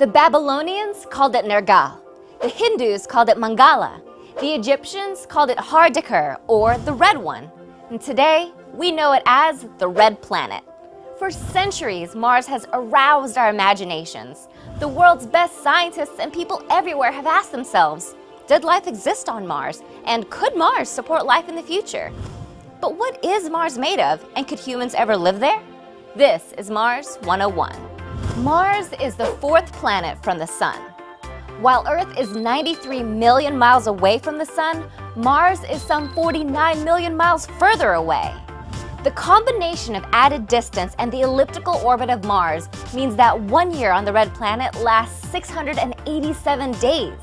The Babylonians called it Nergal. The Hindus called it Mangala. The Egyptians called it Hardikar, or the Red One. And today, we know it as the Red Planet. For centuries, Mars has aroused our imaginations. The world's best scientists and people everywhere have asked themselves, did life exist on Mars? And could Mars support life in the future? But what is Mars made of, and could humans ever live there? This is Mars 101. Mars is the fourth planet from the Sun. While Earth is 93 million miles away from the Sun, Mars is some 49 million miles further away. The combination of added distance and the elliptical orbit of Mars means that 1 year on the red planet lasts 687 days.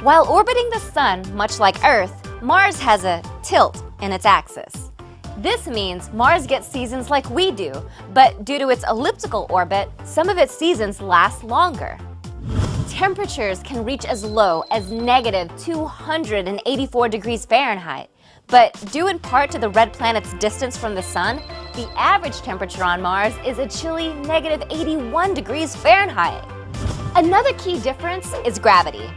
While orbiting the Sun, much like Earth, Mars has a tilt in its axis. This means Mars gets seasons like we do, but due to its elliptical orbit, some of its seasons last longer. Temperatures can reach as low as negative 284 degrees Fahrenheit, but due in part to the red planet's distance from the Sun, the average temperature on Mars is a chilly negative 81 degrees Fahrenheit. Another key difference is gravity.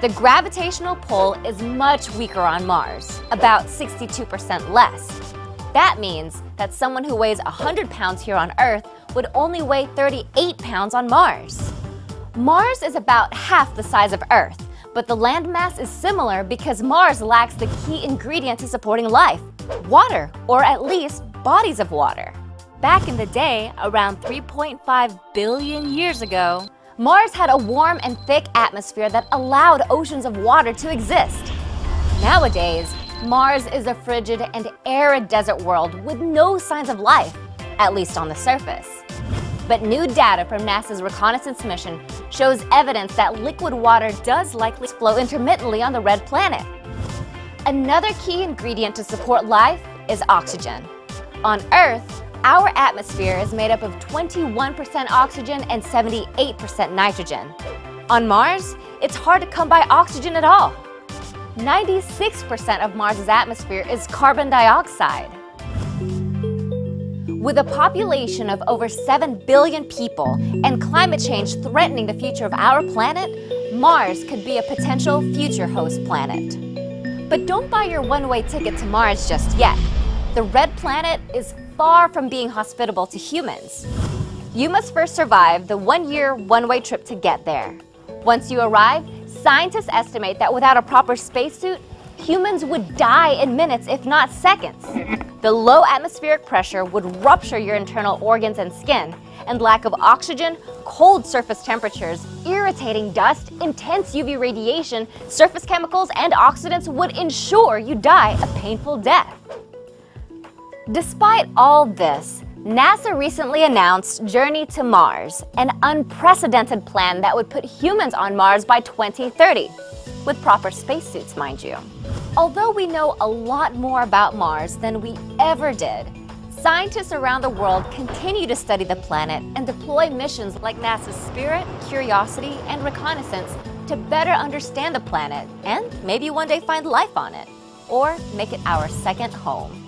The gravitational pull is much weaker on Mars, about 62% less. That means that someone who weighs 100 pounds here on Earth would only weigh 38 pounds on Mars. Mars is about half the size of Earth, but the landmass is similar because Mars lacks the key ingredient to supporting life: water, or at least bodies of water. Back in the day, around 3.5 billion years ago, Mars had a warm and thick atmosphere that allowed oceans of water to exist. Nowadays, Mars is a frigid and arid desert world with no signs of life, at least on the surface. But new data from NASA's reconnaissance mission shows evidence that liquid water does likely flow intermittently on the red planet. Another key ingredient to support life is oxygen. On Earth, our atmosphere is made up of 21% oxygen and 78% nitrogen. On Mars, it's hard to come by oxygen at all. 96% of Mars's atmosphere is carbon dioxide. With a population of over 7 billion people and climate change threatening the future of our planet, Mars could be a potential future host planet. But don't buy your one-way ticket to Mars just yet. The red planet is far from being hospitable to humans. You must first survive the 1-year, one-way trip to get there. Once you arrive, scientists estimate that without a proper spacesuit, humans would die in minutes, if not seconds. The low atmospheric pressure would rupture your internal organs and skin, and lack of oxygen, cold surface temperatures, irritating dust, intense UV radiation, surface chemicals, and oxidants would ensure you die a painful death. Despite all this, NASA recently announced Journey to Mars, an unprecedented plan that would put humans on Mars by 2030, with proper spacesuits, mind you. Although we know a lot more about Mars than we ever did, scientists around the world continue to study the planet and deploy missions like NASA's Spirit, Curiosity, and Reconnaissance to better understand the planet and maybe one day find life on it, or make it our second home.